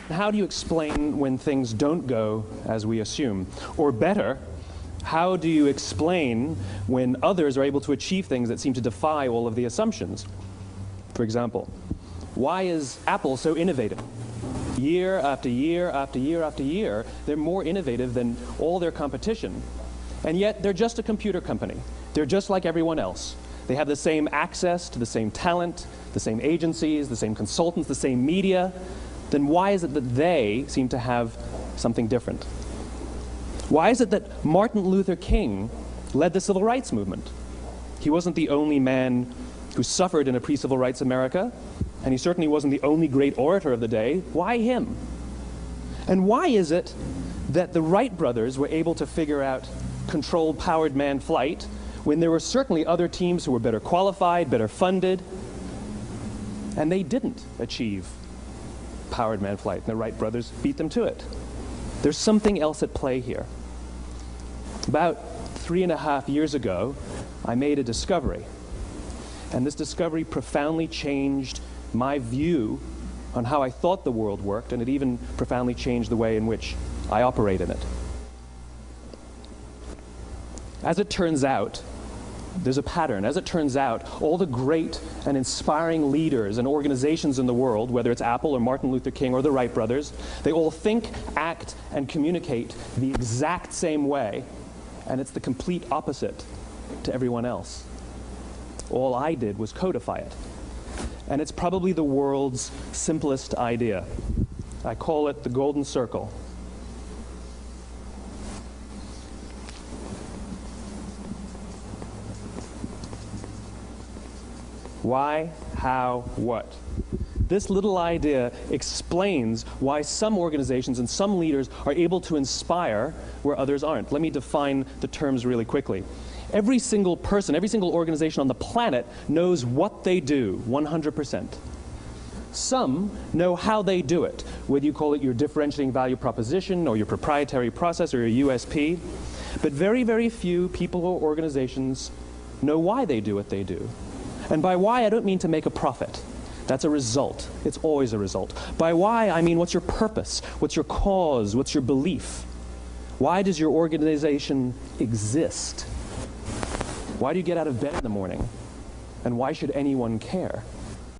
How do you explain when things don't go as we assume? Or better, how do you explain when others are able to achieve things that seem to defy all of the assumptions? For example, why is Apple so innovative? Year after year after year after year, they're more innovative than all their competition. And yet, they're just a computer company. They're just like everyone else. They have the same access to the same talent, the same agencies, the same consultants, the same media. Then why is it that they seem to have something different? Why is it that Martin Luther King led the civil rights movement? He wasn't the only man who suffered in a pre-civil rights America, and he certainly wasn't the only great orator of the day. Why him? And why is it that the Wright brothers were able to figure out controlled powered manned flight when there were certainly other teams who were better qualified, better funded, and they didn't achieve powered manned flight, and the Wright brothers beat them to it? There's something else at play here. About 3.5 years ago, I made a discovery, and this discovery profoundly changed my view on how I thought the world worked, and it even profoundly changed the way in which I operate in it. As it turns out, there's a pattern. As it turns out, all the great and inspiring leaders and organizations in the world, whether it's Apple or Martin Luther King or the Wright brothers, they all think, act, and communicate the exact same way, and it's the complete opposite to everyone else. All I did was codify it. And it's probably the world's simplest idea. I call it the golden circle. Why, how, what? This little idea explains why some organizations and some leaders are able to inspire where others aren't. Let me define the terms really quickly. Every single person, every single organization on the planet knows what they do 100%. Some know how they do it, whether you call it your differentiating value proposition or your proprietary process or your USP. But very, very few people or organizations know why they do what they do. And by why, I don't mean to make a profit. That's a result. It's always a result. By why, I mean what's your purpose? What's your cause? What's your belief? Why does your organization exist? Why do you get out of bed in the morning? And why should anyone care?